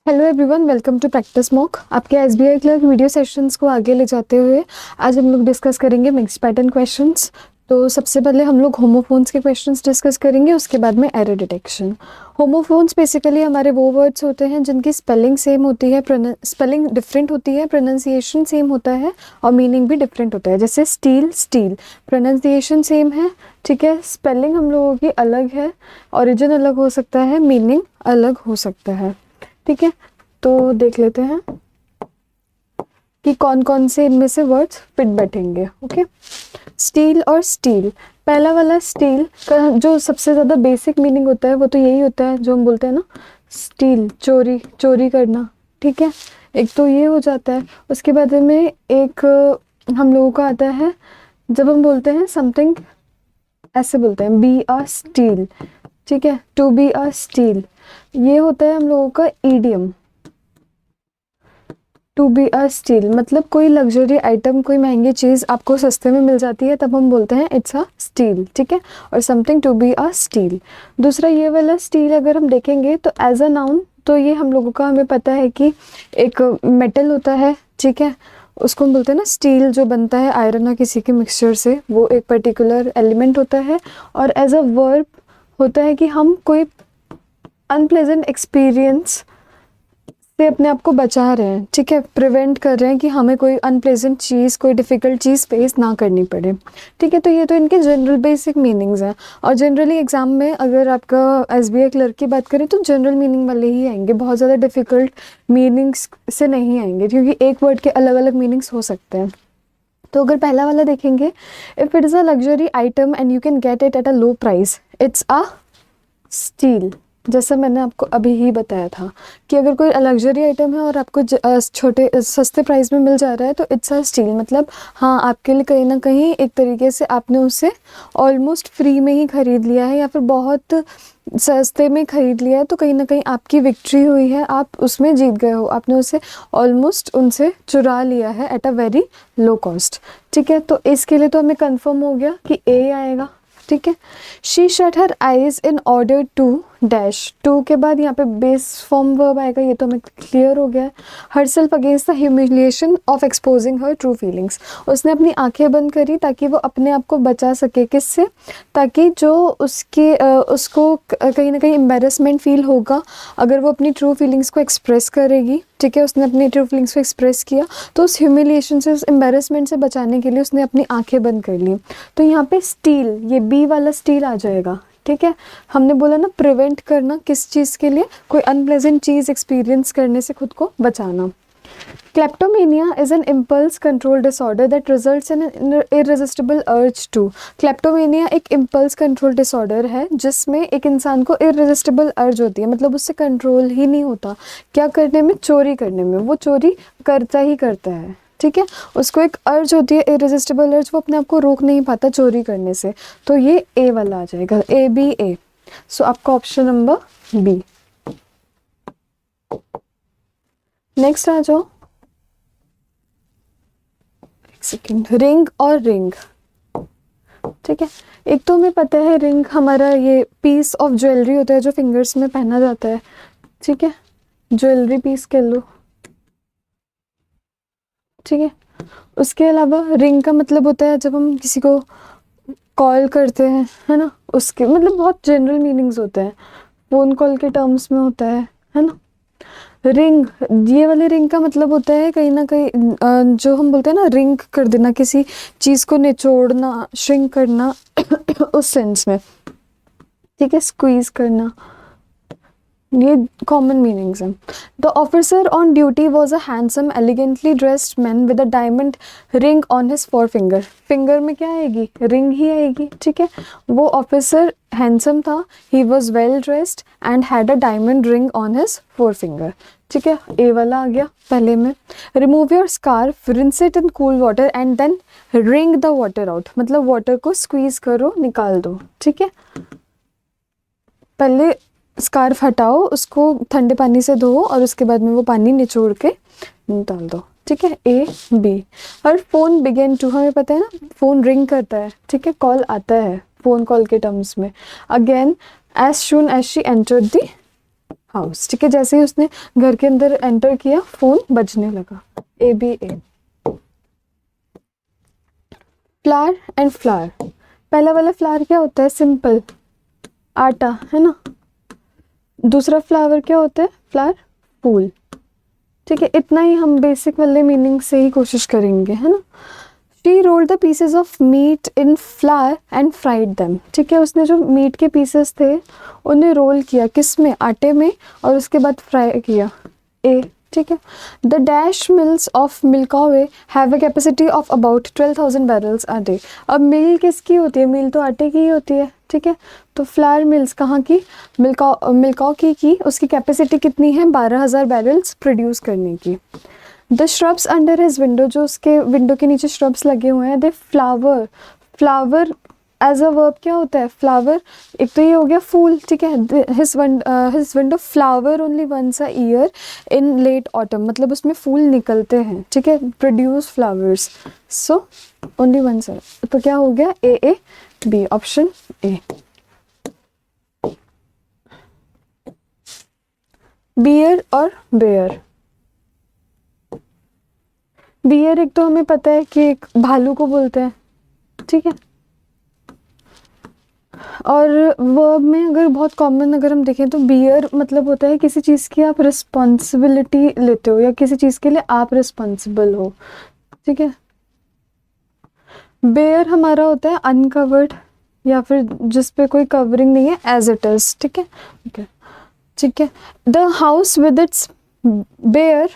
Hello everyone, welcome to practice mock. आपके SBI clerk video sessions को आगे ले जाते हुए आज हम लोग डिस्कस करेंगे मिक्स्ड पैटर्न क्वेश्चंस। तो सबसे पहले हम लोग होमोफोन्स के क्वेश्चंस डिस्कस करेंगे, उसके बाद में एरर डिटेक्शन। होमोफोन्स बेसिकली हमारे वो वर्ड्स होते हैं जिनकी स्पेलिंग सेम होती है, स्पेलिंग डिफरेंट होती है, प्रोनाउंसिएशन सेम होता है और मीनिंग भी डिफरेंट होता है। जैसे स्टील, स्टील प्रोनाउंसिएशन सेम है, ठीक है, स्पेलिंग हम लोगों की अलग है, ओरिजिन अलग हो सकता है, मीनिंग अलग हो सकता है, ठीक है। तो देख लेते हैं कि कौन कौन से इनमें से वर्ड्स फिट बैठेंगे। ओके, स्टील और स्टील। पहला वाला स्टील का जो सबसे ज़्यादा बेसिक मीनिंग होता है वो तो यही होता है जो हम बोलते हैं ना, स्टील चोरी, चोरी करना, ठीक है। एक तो ये हो जाता है। उसके बाद में एक हम लोगों का आता है जब हम बोलते हैं समथिंग, ऐसे बोलते हैं बी अ स्टील, ठीक है, टू बी अ स्टील। ये होता है हम लोगों का idiom. To be a steal मतलब कोई लग्जरी आइटम, कोई महंगी चीज़ आपको सस्ते में मिल जाती है तब हम बोलते हैं इट्स अ स्टील, ठीक है, और something to be a steal. दूसरा ये वाला स्टील अगर हम देखेंगे तो एज अ नाउन, तो ये हम लोगों का हमें पता है कि एक मेटल होता है, ठीक है, उसको हम बोलते हैं ना स्टील, जो बनता है आयरन और किसी के मिक्सचर से, वो एक पर्टिकुलर एलिमेंट होता है। और एज अ वर्ब होता है कि हम कोई अनप्लेजेंट एक्सपीरियंस से अपने आप को बचा रहे हैं, ठीक है, प्रिवेंट कर रहे हैं कि हमें कोई अनप्लेजेंट चीज़, कोई डिफ़िकल्ट चीज़ फेस ना करनी पड़े, ठीक है। तो ये तो इनके जनरल बेसिक मीनिंग्स हैं। और जनरली एग्जाम में अगर आपका एसबीआई क्लर्क की बात करें तो जनरल मीनिंग वाले ही आएंगे, बहुत ज़्यादा डिफ़िकल्ट मीनिंग्स से नहीं आएंगे, क्योंकि एक वर्ड के अलग अलग मीनिंग्स हो सकते हैं। तो अगर पहला वाला देखेंगे, if it is a luxury item and you can get it at a low price, it's a steel. जैसा मैंने आपको अभी ही बताया था कि अगर कोई लग्जरी आइटम है और आपको छोटे सस्ते प्राइस में मिल जा रहा है तो इट्स अ स्टील, मतलब हाँ, आपके लिए कहीं ना कहीं एक तरीके से आपने उसे ऑलमोस्ट फ्री में ही ख़रीद लिया है या फिर बहुत सस्ते में ख़रीद लिया है, तो कहीं ना कहीं आपकी विक्ट्री हुई है, आप उसमें जीत गए हो, आपने उसे ऑलमोस्ट उनसे चुरा लिया है at a very low cost, ठीक है। तो इसके लिए तो हमें कन्फर्म हो गया कि ए आएगा, ठीक है। She shut her eyes in order to dash, to के बाद यहाँ पे बेस फॉर्म वर्ब आएगा, ये तो हमें क्लियर हो गया है। Her self against the humiliation of exposing her true feelings, उसने अपनी आंखें बंद करी ताकि वो अपने आप को बचा सके, किससे, ताकि जो उसके उसको कहीं ना कहीं एम्बेरसमेंट फील होगा अगर वो अपनी ट्रू फीलिंग्स को एक्सप्रेस करेगी, ठीक है। उसने अपनी ट्रू फीलिंग्स को एक्सप्रेस किया तो उस ह्यूमिलिएशन से, उस एम्बेरसमेंट से बचाने के लिए उसने अपनी आंखें बंद कर ली। तो यहाँ पे स्टील, ये बी वाला स्टील आ जाएगा, ठीक है। हमने बोला ना प्रिवेंट करना, किस चीज़ के लिए, कोई अनप्लेजेंट चीज़ एक्सपीरियंस करने से खुद को बचाना। Kleptomania is an impulse control disorder that results in an irresistible urge to। Kleptomania एक impulse control disorder है जिसमें एक इंसान को irresistible urge होती है, मतलब उससे कंट्रोल ही नहीं होता क्या करने में, चोरी करने में, वो चोरी करता ही करता है, ठीक है। उसको एक अर्ज होती है, इरेजिस्टिबल अर्ज, वो अपने आप को रोक नहीं पाता चोरी करने से। तो ये ए वाला आ जाएगा, ए बी ए। सो आपका ऑप्शन नंबर बी। नेक्स्ट आ जाओ, सेकेंड, रिंग और रिंग, ठीक है। एक तो हमें पता है रिंग हमारा ये पीस ऑफ ज्वेलरी होता है जो फिंगर्स में पहना जाता है, ठीक है, ज्वेलरी पीस कह लो, ठीक है। उसके अलावा रिंग का मतलब होता है जब हम किसी को कॉल करते हैं, है ना, उसके मतलब बहुत जनरल मीनिंग्स होते हैं, फ़ोन कॉल के टर्म्स में होता है ना। रिंग, ये वाले रिंग का मतलब होता है कहीं ना कहीं जो हम बोलते हैं ना, रिंग कर देना, किसी चीज़ को निचोड़ना, श्रिंक करना उस सेंस में, ठीक है, स्क्वीज करना, ये कॉमन मीनिंग्स हैं। The officer on duty was a handsome elegantly dressed man with a diamond ring on his four finger. Finger में क्या आएगी, रिंग ही आएगी, ठीक है। वो ऑफिसर हैंडसम था, he was well dressed and had a diamond ring on his four finger, ठीक है। ए वाला आ गया पहले में। Remove your scarf, rinse it in cool water and then ring the water out, मतलब वाटर को स्क्वीज करो, निकाल दो, ठीक है। पहले स्कार्फ हटाओ, उसको ठंडे पानी से धो और उसके बाद में वो पानी निचोड़ के डाल दो, ठीक है। A B. और फ़ोन बिगेन टू, हमें पता है ना फ़ोन रिंग करता है, ठीक है, कॉल आता है फ़ोन कॉल के टर्म्स में। Again as soon as she entered the house, ठीक है। जैसे ही उसने घर के अंदर एंटर किया फोन बजने लगा, ABA। फ्लावर एंड फ्लावर, पहला वाला फ्लावर क्या होता है, सिंपल आटा, है ना। दूसरा फ्लावर क्या होता है, फ्लावर फूल, ठीक है। इतना ही हम बेसिक वाले मीनिंग से ही कोशिश करेंगे, है ना। She rolled the pieces of meat in flour and fried them, ठीक है। उसने जो मीट के पीसेस थे उन्हें रोल किया, किस में, आटे में, और उसके बाद फ्राई किया, ए, ठीक है। The dash mills of Milkaway have a capacity of about 12,000 barrels a day. अब मिल किसकी होती है, मिल तो आटे की ही होती है, ठीक है। तो फ्लावर मिल्स कहाँ की, मिल्कॉकी की, उसकी कैपेसिटी कितनी है, 12,000 बैरल्स प्रोड्यूस करने की। The shrubs under his window, जो उसके विंडो के नीचे श्रब्स लगे हुए हैं, they flower, flower as a verb क्या होता है, फ्लावर, एक तो ये हो गया फूल, ठीक है। His window flower only once a year in late autumn, मतलब उसमें फूल निकलते हैं, ठीक है, produce flowers, so only once. तो क्या हो गया, A B, option A। Beer और बेयर, बियर एक तो हमें पता है कि एक भालू को बोलते हैं, ठीक है। और वर्ब में अगर बहुत कॉमन अगर हम देखें तो बियर मतलब होता है किसी चीज़ की आप रिस्पॉन्सिबिलिटी लेते हो या किसी चीज़ के लिए आप रिस्पॉन्सिबल हो, ठीक है। बेयर हमारा होता है अनकवर्ड या फिर जिस पे कोई कवरिंग नहीं है, एज इट इज, ठीक है, ओके, ठीक है। The house with its bare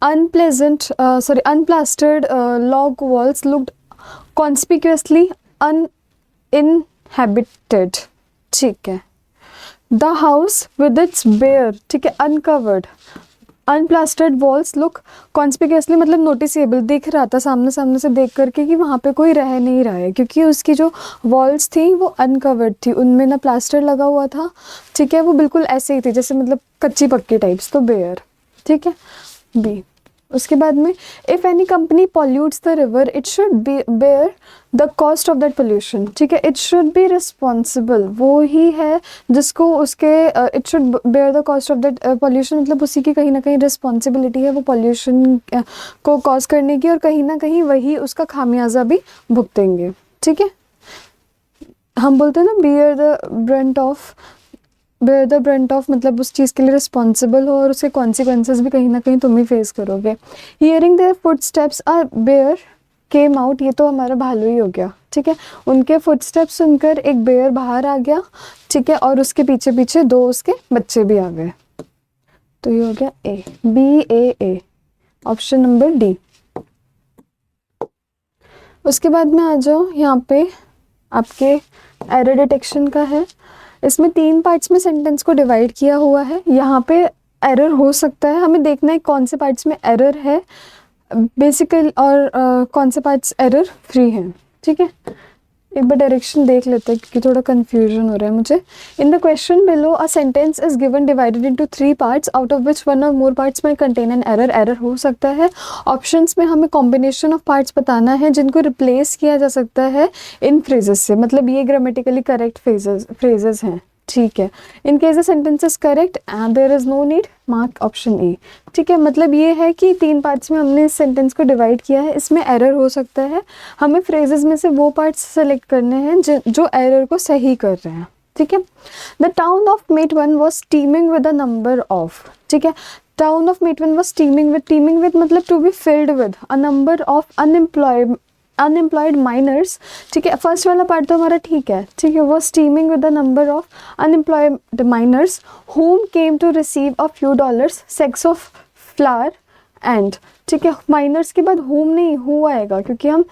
unplastered log walls looked conspicuously uninhabited, ठीक है। The house with its bare, ठीक है, uncovered, unplastered walls look conspicuously मतलब नोटिसेबल, दिख रहा था सामने सामने से देख करके कि वहाँ पे कोई रह नहीं रहा है, क्योंकि उसकी जो वॉल्स थी वो अनकवर्ड थी, उनमें ना प्लास्टर लगा हुआ था, ठीक है। वो बिल्कुल ऐसे ही थी जैसे मतलब कच्ची पक्की टाइप्स, तो बेयर, ठीक है, बी। उसके बाद में if any company pollutes the river it should be bear the cost of that pollution, ठीक है। इट शुड बी रिस्पॉन्सिबल, वो ही है जिसको उसके it should bear the cost of that pollution, मतलब उसी की कहीं ना कहीं रिस्पॉन्सिबिलिटी है वो पोल्यूशन को कॉज करने की, और कहीं ना कहीं वही उसका खामियाजा भी भुगतेंगे, ठीक है। हम बोलते हैं ना बेयर द ब्रंट ऑफ मतलब उस चीज़ के लिए रिस्पॉन्सिबल हो और उसके कॉन्सिक्वेंसेस भी कहीं ना कहीं तुम ही फेस करोगे। Hearing their footsteps a bear came out, ये तो हमारा भालू ही हो गया, ठीक है। उनके फुटस्टेप्स सुनकर एक बेयर बाहर आ गया, ठीक है, और उसके पीछे पीछे दो उसके बच्चे भी आ गए। तो ये हो गया ए, BAA, ऑप्शन नंबर D। उसके बाद में आ जाओ, यहाँ पे आपके एरर डिटेक्शन का है। इसमें 3 पार्ट्स में सेंटेंस को डिवाइड किया हुआ है। यहाँ पे एरर हो सकता है, हमें देखना है कौन से पार्ट्स में एरर है बेसिकल और कौन से पार्ट्स एरर फ्री हैं, ठीक है। एक बार डायरेक्शन देख लेते हैं क्योंकि थोड़ा कन्फ्यूजन हो रहा है मुझे। In the question below a sentence is given divided into 3 parts out of which 1 और मोर पार्ट्स में कंटेन एन एरर। एरर हो सकता है। ऑप्शंस में हमें कॉम्बिनेशन ऑफ पार्ट्स बताना है जिनको रिप्लेस किया जा सकता है इन फ्रेजेस से, मतलब ये ग्रामेटिकली करेक्ट फ्रेजेस हैं, ठीक है। In case the sentence is correct and there is no need, mark option A, ठीक है। मतलब ये है कि 3 पार्ट्स में हमने इस सेंटेंस को डिवाइड किया है, इसमें एरर हो सकता है, हमें फ्रेजेस में से वो पार्ट्स सेलेक्ट करने हैं जो एरर को सही कर रहे हैं, ठीक है। The town of Metwan was teeming with a number of, ठीक है। Town of Metwan was teeming with मतलब to be filled with a number of unemployed miners, ठीक है। फर्स्ट वाला पार्ट तो हमारा ठीक है, ठीक है। वो steaming with the number of unemployed miners home came to receive a few dollars sacks of flour and, ठीक है। माइनर्स के बाद होम नहीं, हु आएगा क्योंकि हम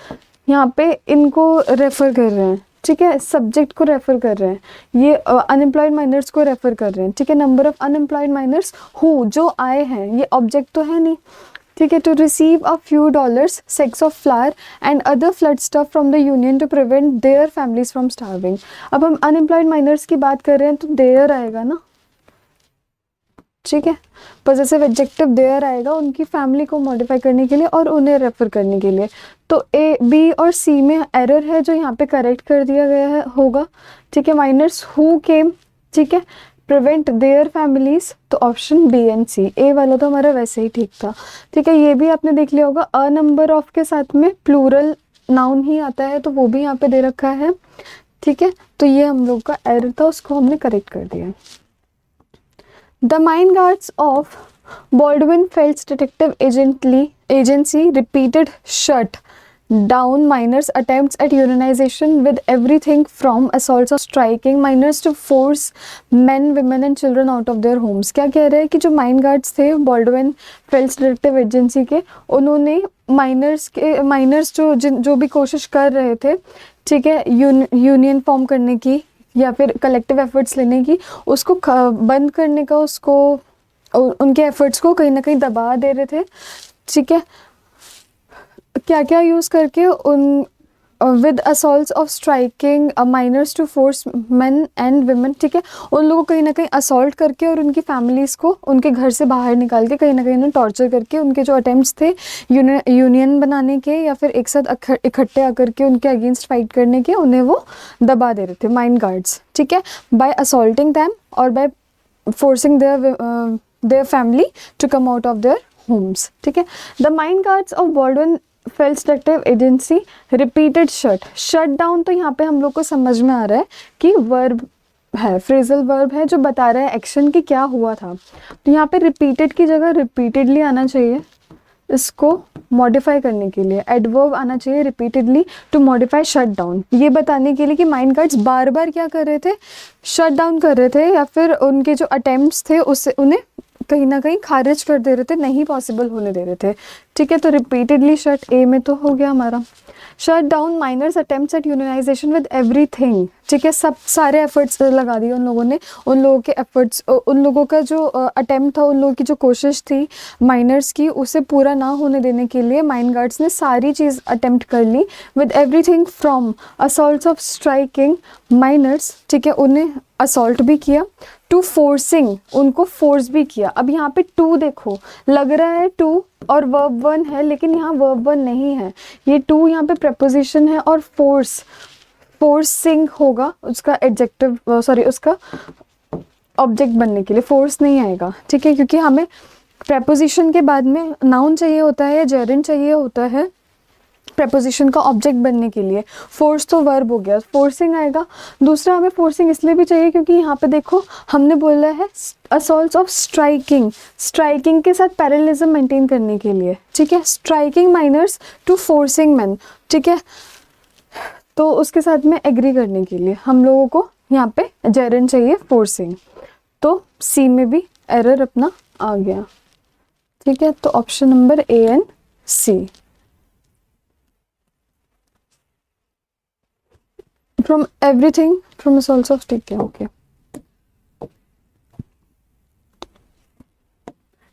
यहाँ पे इनको रेफर कर रहे हैं, ठीक है, सब्जेक्ट को रेफर कर रहे हैं, ये अनएम्प्लॉयड माइनर्स को रेफर कर रहे हैं, ठीक है। Number of unemployed miners who जो आए हैं, ये ऑब्जेक्ट तो है नहीं, ठीक है। To receive a few dollars sacks of flour and other flood stuff from the union to prevent their families from starving. अब हम अनएम्प्लॉयड माइनर्स की बात कर रहे हैं तो देयर आएगा ना, ठीक है। पॉजेसिव एडजेक्टिव देयर आएगा उनकी फैमिली को मॉडिफाई करने के लिए और उन्हें रेफर करने के लिए। तो A, B और C में एरर है जो यहाँ पे करेक्ट कर दिया गया है होगा, ठीक है। माइनर्स हु केम, ठीक है, प्रिवेंट देयर फैमिलीज, तो ऑप्शन बी एंड सी, ए वाला तो हमारा वैसे ही ठीक था। ठीक है, ये भी आपने देख लिया होगा, अ नंबर ऑफ के साथ में प्लूरल नाउन ही आता है, तो वो भी यहाँ पे दे रखा है। ठीक है, तो ये हम लोग का एरर था, उसको हमने करेक्ट कर दिया। The mine guards of Baldwin Felts detective agency repeated shut down minors' attempts at unionization with everything from assaults of striking minors to force men, women and children out of their homes। क्या कह रहे हैं कि जो mine guards थे Baldwin Felts detective agency के, उन्होंने miners जो भी कोशिश कर रहे थे, ठीक है, यूनियन फॉर्म करने की या फिर कलेक्टिव एफर्ट्स लेने की, उसको बंद करने का, उसको उनके एफर्ट्स को कहीं ना कहीं दबा दे रहे थे। ठीक है, क्या क्या यूज़ करके, उन with assaults of striking miners to force men and women. ठीक है, उन लोगों को कहीं ना कहीं असॉल्ट करके और उनकी फैमिलीज़ को उनके घर से बाहर निकाल के कहीं ना कहीं उन्हें टॉर्चर करके उनके जो अटेम्प्ट्स थे यूनियन बनाने के या फिर एक साथ इकट्ठे आकर के उनके अगेंस्ट फाइट करने के, उन्हें वो दबा दे रहे थे माइन गार्ड्स। ठीक है, बाय असॉल्टिंग दैम और by forcing their family to come out of their homes. ठीक है, the mine guards of Baldwin Felts detective agency repeated shut down, तो यहाँ पे हम लोग को समझ में आ रहा है कि वर्ब है, फ्रेजल वर्ब है जो बता रहा है एक्शन की क्या हुआ था। तो यहाँ पे रिपीटेड की जगह रिपीटेडली आना चाहिए, इसको मॉडिफाई करने के लिए एडवर्ब आना चाहिए repeatedly to modify shut down, ये बताने के लिए कि माइन गार्ड्स बार बार क्या कर रहे थे, शट डाउन कर रहे थे या फिर उनके जो अटेम्प्ट्स थे उससे उन्हें कहीं ना कहीं खारिज कर दे रहे थे, नहीं पॉसिबल होने दे रहे थे। ठीक है, तो रिपीटेडली शट ए में तो हो गया हमारा। Shut down miners attempts at unionization with everything. ठीक है, सारे एफर्ट्स लगा दिए उन लोगों ने, उन लोगों के एफर्ट्स, उन लोगों का जो अटेम्प्ट था, उन लोगों की जो कोशिश थी माइनर्स की, उसे पूरा ना होने देने के लिए माइन गार्ड्स ने सारी चीज़ अटेम्प्ट कर ली with everything from assaults of striking miners. ठीक है, उन्हें असॉल्ट भी किया, टू फोर्सिंग, उनको फोर्स भी किया। अब यहाँ पे टू देखो, लग रहा है टू और वर्ब वन है, लेकिन यहाँ वर्ब वन नहीं है, ये टू यहाँ पे प्रपोजिशन है और फोर्सिंग होगा उसका एडजेक्टिव, सॉरी उसका ऑब्जेक्ट बनने के लिए, फोर्स नहीं आएगा। ठीक है, क्योंकि हमें प्रपोजिशन के बाद में नाउन चाहिए होता है या जेरेंड चाहिए होता है प्रपोजिशन का ऑब्जेक्ट बनने के लिए। फोर्स तो वर्ब हो गया, फोर्सिंग आएगा। दूसरा हमें फोर्सिंग इसलिए भी चाहिए क्योंकि यहाँ पे देखो हमने बोला है असॉल्ट्स ऑफ स्ट्राइकिंग, स्ट्राइकिंग के साथ पैरेललिज्म मेंटेन करने के लिए। ठीक है, striking miners to forcing man. ठीक है, तो उसके साथ में एग्री करने के लिए हम लोगों को यहाँ पे जेरेंड चाहिए फोर्सिंग, तो सी में भी एरर अपना आ गया। ठीक है, तो option number A and C. From everything from assaults of ठीक है, okay.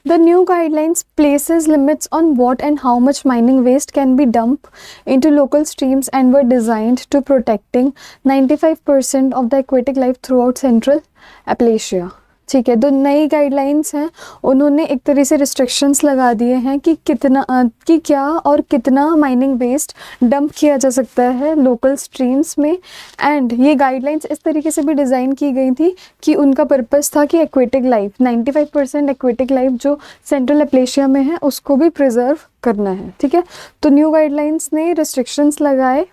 The new guidelines places limits on what and how much mining waste can be dumped into local streams and were designed to protecting 95% of the aquatic life throughout Central Appalachia। ठीक है, तो नई guidelines हैं, उन्होंने एक तरह से restrictions लगा दिए हैं कि कितना कि क्या और कितना माइनिंग वेस्ट डंप किया जा सकता है लोकल स्ट्रीम्स में। एंड ये गाइडलाइंस इस तरीके से भी डिज़ाइन की गई थी कि उनका पर्पस था कि एक्वेटिक लाइफ 95% एक्वेटिक लाइफ जो सेंट्रल एप्लेशिया में है उसको भी प्रिजर्व करना है। ठीक है, तो न्यू गाइडलाइंस ने रिस्ट्रिक्शंस लगाए,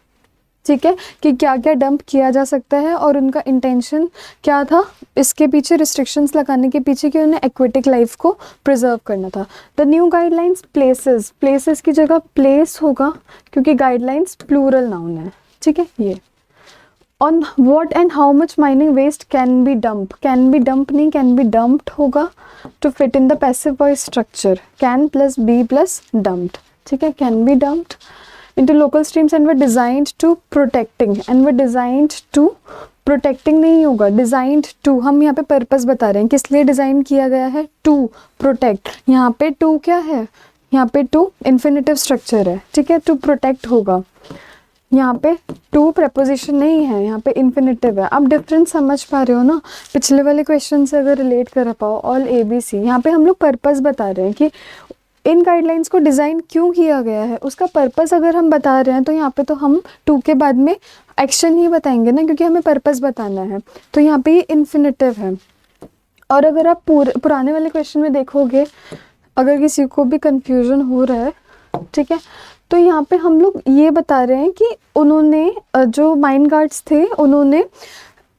ठीक है, कि क्या क्या डंप किया जा सकता है और उनका इंटेंशन क्या था इसके पीछे, रिस्ट्रिक्शंस लगाने के पीछे, कि उन्हें एक्वेटिक लाइफ को प्रिजर्व करना था। द न्यू गाइडलाइंस प्लेसेस की जगह प्लेस होगा क्योंकि गाइडलाइंस प्लूरल नाउन है। ठीक है, ये on what and how much mining waste can be dump नहीं कैन बी डंप्ड होगा to fit in the passive voice structure, can plus be plus dumped. ठीक है, can be dumped into local streams and were designed to protecting नहीं होगा, designed to, हम यहाँ पे purpose बता रहे हैं किस लिए डिज़ाइन किया गया है, to protect। यहाँ पे to क्या है, यहाँ पे to इन्फिनेटिव स्ट्रक्चर है। ठीक है, to protect होगा, यहाँ पे to प्रपोजिशन नहीं है, यहाँ पे इन्फिनेटिव है। आप डिफरेंस समझ पा रहे हो ना, पिछले वाले क्वेश्चन से अगर रिलेट कर पाओ, ऑल ABC, यहाँ पे हम लोग पर्पस बता रहे हैं कि इन गाइडलाइंस को डिज़ाइन क्यों किया गया है, उसका पर्पस अगर हम बता रहे हैं तो यहाँ पे तो हम टू के बाद में एक्शन ही बताएंगे ना, क्योंकि हमें पर्पस बताना है। तो यहाँ पे ये इन्फिनेटिव है, और अगर आप पुराने वाले क्वेश्चन में देखोगे, अगर किसी को भी कंफ्यूजन हो रहा है, ठीक है, तो यहाँ पे हम लोग ये बता रहे हैं कि उन्होंने जो माइन गार्ड्स थे उन्होंने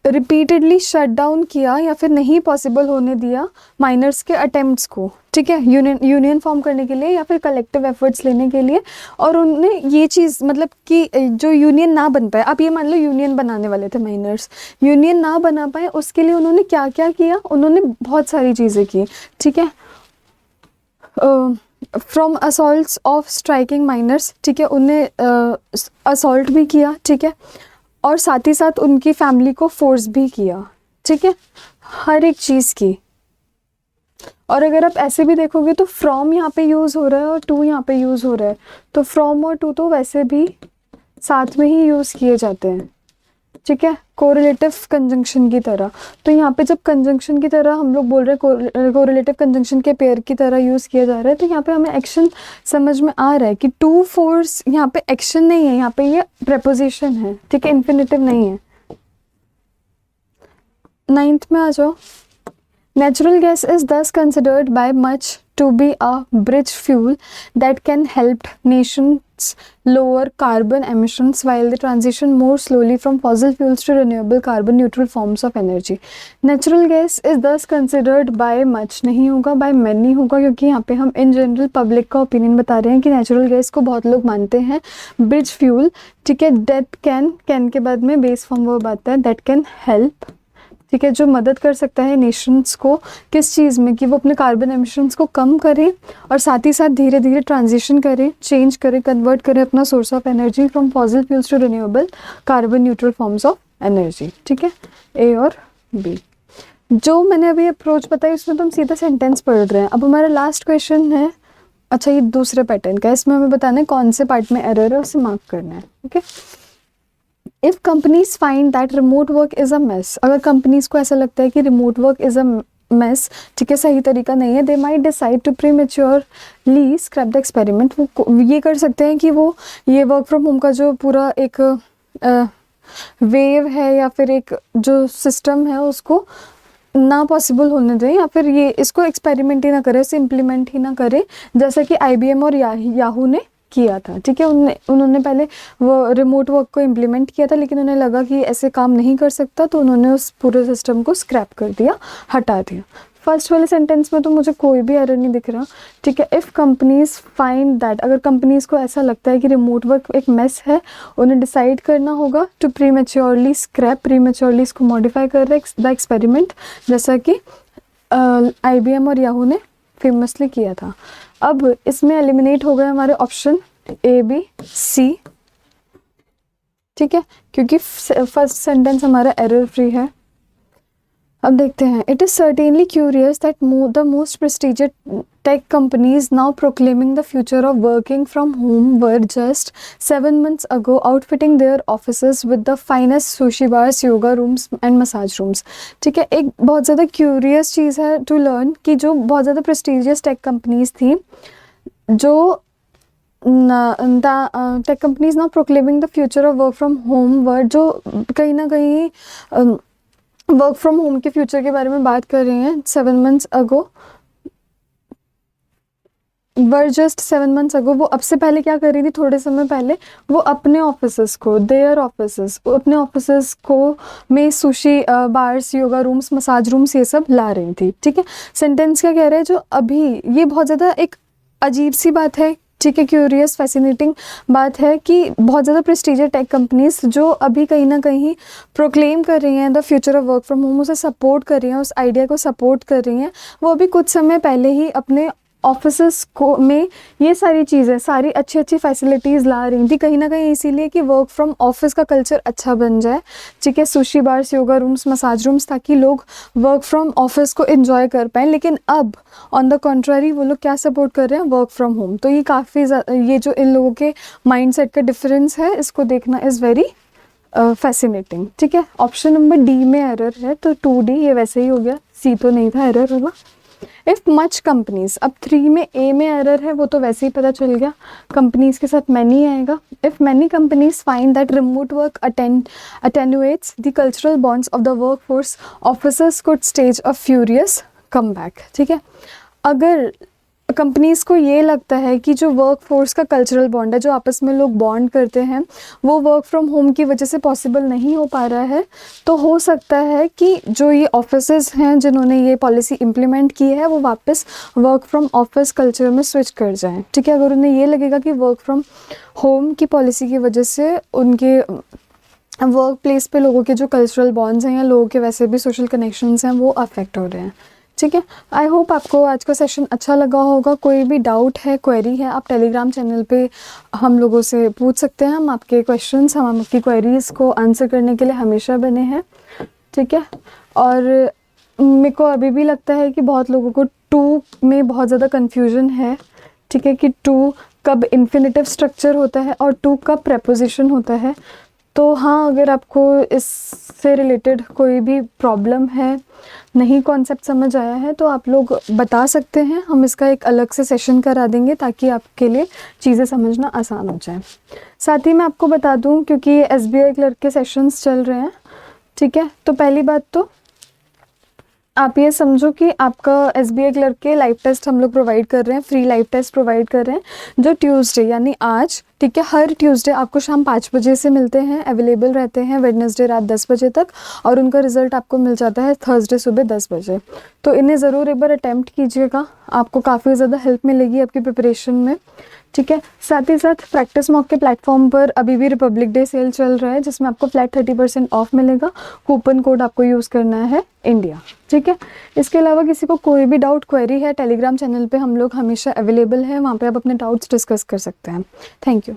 रिपीटेडली शट डाउन किया या फिर नहीं पॉसिबल होने दिया माइनर्स के अटेम्प्ट्स को, ठीक है, यूनियन फॉर्म करने के लिए या फिर कलेक्टिव एफर्ट्स लेने के लिए। और उन्होंने ये चीज़ मतलब कि जो यूनियन ना बन पाए, आप ये मान लो यूनियन बनाने वाले थे माइनर्स, यूनियन ना बना पाए, उसके लिए उन्होंने क्या क्या किया, उन्होंने बहुत सारी चीज़ें की, ठीक है। From assaults of striking miners, ठीक है, उन्हें असॉल्ट भी किया, ठीक है, और साथ ही साथ उनकी फैमिली को फोर्स भी किया, ठीक है, हर एक चीज़ की। और अगर आप ऐसे भी देखोगे तो फ्रॉम यहाँ पे यूज़ हो रहा है और टू यहाँ पे यूज़ हो रहा है, तो फ्रॉम और टू तो वैसे भी साथ में ही यूज़ किए जाते हैं, ठीक है, कोरिलेटिव कंजंक्शन की तरह। तो यहाँ पे जब कंजंक्शन की तरह हम लोग बोल रहे हैं, कोरिलेटिव कंजंक्शन के पेयर की तरह यूज़ किया जा रहा है, तो यहाँ पे हमें एक्शन समझ में आ रहा है कि टू फोर्स यहाँ पे एक्शन नहीं है, यहाँ पे ये प्रेपोजिशन है, ठीक है, इन्फिनेटिव नहीं है। 9th में आ जाओ। Natural gas is thus considered by much to be a bridge fuel that can help nations lower carbon emissions while they transition more slowly from fossil fuels to renewable carbon neutral forms of energy. Natural gas is thus considered by much नहीं होगा, by many होगा, क्योंकि यहाँ पे हम in general public का opinion बता रहे हैं कि natural gas को बहुत लोग मानते हैं bridge fuel, ठीक है, that can के बाद में base form verb आता है, that can help, ठीक है, जो मदद कर सकता है नेशंस को किस चीज़ में, कि वो अपने कार्बन एमिशंस को कम करें और साथ ही साथ धीरे धीरे ट्रांजिशन करें, चेंज करें, कन्वर्ट करें अपना source of energy from fossil fuels to renewable carbon neutral forms of energy, ठीक है, ए और बी। जो मैंने अभी अप्रोच बताई उसमें तो हम सीधा सेंटेंस पढ़ रहे हैं। अब हमारा लास्ट क्वेश्चन है, अच्छा ये दूसरे पैटर्न का, इसमें हमें बताना है कौन से पार्ट में एरर है, उसे मार्क करना है, okay. If companies find that remote work is a mess, अगर कंपनीज को ऐसा लगता है कि remote work is a mess, ठीक है, सही तरीका नहीं है, they might decide to prematurely scrap the experiment, वो ये कर सकते हैं कि वो ये वर्क फ्रॉम होम का जो पूरा एक वेव है या फिर एक जो सिस्टम है उसको ना पॉसिबल होने दें, या फिर ये इसको एक्सपेरिमेंट ही ना करें, इसे इम्प्लीमेंट ही ना करें, जैसा कि IBM और याहू ने किया था, ठीक है। उन्होंने पहले वो रिमोट वर्क को इम्प्लीमेंट किया था, लेकिन उन्हें लगा कि ऐसे काम नहीं कर सकता, तो उन्होंने उस पूरे सिस्टम को स्क्रैप कर दिया, हटा दिया। फर्स्ट वाले सेंटेंस में तो मुझे कोई भी एरर नहीं दिख रहा, ठीक है। इफ़ कंपनीज फाइंड दैट, अगर कंपनीज को ऐसा लगता है कि रिमोट वर्क एक मेस है, उन्हें डिसाइड करना होगा टू प्रीमेच्योरली स्क्रैप, प्रीमेच्योरली इसको मॉडिफाई कर रहे द एक्सपेरिमेंट, जैसा कि IBM और याहू ने फेमसली किया था। अब इसमें एलिमिनेट हो गए हमारे ऑप्शन A, B, C, ठीक है, क्योंकि फर्स्ट सेंटेंस हमारा एरर फ्री है। अब देखते हैं, it is certainly curious that the most prestigious tech companies now proclaiming the future of working from home were just 7 months ago outfitting their offices with the finest sushi bars, yoga rooms and massage rooms, ठीक है। एक बहुत ज़्यादा curious चीज़ है to learn कि जो बहुत ज़्यादा प्रेस्टिजियस टेक कंपनीज थी, जो tech companies now proclaiming the future of work from home were, जो कहीं ना कहीं वर्क फ्रॉम होम के फ्यूचर के बारे में बात कर रही हैं, 7 months ago, वर जस्ट 7 months ago, वो अब से पहले क्या कर रही थी, थोड़े समय पहले वो अपने ऑफिसेस को, देयर ऑफिसेस, अपने ऑफिसेस को में sushi bars, yoga rooms, massage rooms ये सब ला रही थी, ठीक है। सेंटेंस क्या कह रहे हैं, जो अभी ये बहुत ज़्यादा एक अजीब सी बात है, ठीक है, क्यूरियस फैसिनेटिंग बात है कि बहुत ज़्यादा प्रेस्टीजियस टेक कंपनीज जो अभी कहीं ना कहीं प्रोक्लेम कर रही हैं the future of work from home, उसे सपोर्ट कर रही हैं, उस आइडिया को सपोर्ट कर रही हैं, वो अभी कुछ समय पहले ही अपने ऑफिसेस को में ये सारी चीज़ें, सारी अच्छी अच्छी फैसिलिटीज़ ला रही थी, कहीं ना कहीं इसीलिए कि वर्क फ्रॉम ऑफिस का कल्चर अच्छा बन जाए, ठीक है, sushi bars, yoga rooms, massage rooms, ताकि लोग वर्क फ्रॉम ऑफिस को एंजॉय कर पाएँ। लेकिन अब ऑन द कॉन्ट्ररी वो लोग क्या सपोर्ट कर रहे हैं, वर्क फ्रॉम होम। तो ये काफ़ी ये जो इन लोगों के माइंडसेट का डिफरेंस है, इसको देखना इज़ वेरी फैसिनेटिंग, ठीक है। ऑप्शन नंबर D में एरर है, तो 2D ये वैसे ही हो गया, C तो नहीं था एरर वाला। इफ़ मच कंपनीज, अब 3 में ए में एरर है वो तो वैसे ही पता चल गया, कंपनीज के साथ मैनी आएगा। If many companies find that remote work attenuates the cultural bonds of the workforce, officers could stage a furious comeback। ठीक है, अगर कंपनीज़ को ये लगता है कि जो वर्क फोर्स का कल्चरल बॉन्ड है, जो आपस में लोग बॉन्ड करते हैं, वो वर्क फ्रॉम होम की वजह से पॉसिबल नहीं हो पा रहा है, तो हो सकता है कि जो ये ऑफिसेज हैं जिन्होंने ये पॉलिसी इम्प्लीमेंट की है वो वापस वर्क फ्रॉम ऑफिस कल्चर में स्विच कर जाएं। ठीक है, अगर उन्हें ये लगेगा कि वर्क फ्रॉम होम की पॉलिसी की वजह से उनके वर्क प्लेस पे लोगों के जो कल्चरल बॉन्ड्स हैं या लोगों के वैसे भी सोशल कनेक्शंस हैं वो अफेक्ट हो रहे हैं। ठीक है, आई होप आपको आज का सेशन अच्छा लगा होगा। कोई भी डाउट है, क्वेरी है, आप टेलीग्राम चैनल पे हम लोगों से पूछ सकते हैं। हम आपके क्वेश्चंस, हम आपकी क्वेरीज़ को आंसर करने के लिए हमेशा बने हैं। ठीक है, और मेरे को अभी भी लगता है कि बहुत लोगों को टू में बहुत ज़्यादा कन्फ्यूजन है। ठीक है, कि टू कब इन्फिनेटिव स्ट्रक्चर होता है और टू कब प्रेपोजिशन होता है। तो हाँ, अगर आपको इससे रिलेटेड कोई भी प्रॉब्लम है, नहीं कॉन्सेप्ट समझ आया है, तो आप लोग बता सकते हैं। हम इसका एक अलग से सेशन करा देंगे ताकि आपके लिए चीज़ें समझना आसान हो जाए। साथ ही मैं आपको बता दूं, क्योंकि SBI क्लर्क के सेशंस चल रहे हैं। ठीक है, तो पहली बात तो आप ये समझो कि आपका SBI क्लर्क के लाइव टेस्ट हम लोग प्रोवाइड कर रहे हैं, फ्री लाइव टेस्ट प्रोवाइड कर रहे हैं, जो ट्यूसडे यानी आज, ठीक है, हर ट्यूसडे आपको शाम 5 बजे से मिलते हैं, अवेलेबल रहते हैं वेडनेसडे रात 10 बजे तक, और उनका रिजल्ट आपको मिल जाता है थर्सडे सुबह 10 बजे। तो इन्हें ज़रूर एक बार अटैम्प्ट कीजिएगा, आपको काफ़ी ज़्यादा हेल्प मिलेगी आपकी प्रिपरेशन में। ठीक है, साथ ही साथ प्रैक्टिस मॉक के प्लेटफॉर्म पर अभी भी रिपब्लिक डे सेल चल रहा है, जिसमें आपको फ्लैट 30% ऑफ मिलेगा। कूपन कोड आपको यूज़ करना है इंडिया। ठीक है, इसके अलावा किसी को कोई भी डाउट, क्वेरी है, टेलीग्राम चैनल पे हम लोग हमेशा अवेलेबल है, वहाँ पे आप अपने डाउट्स डिस्कस कर सकते हैं। Thank you.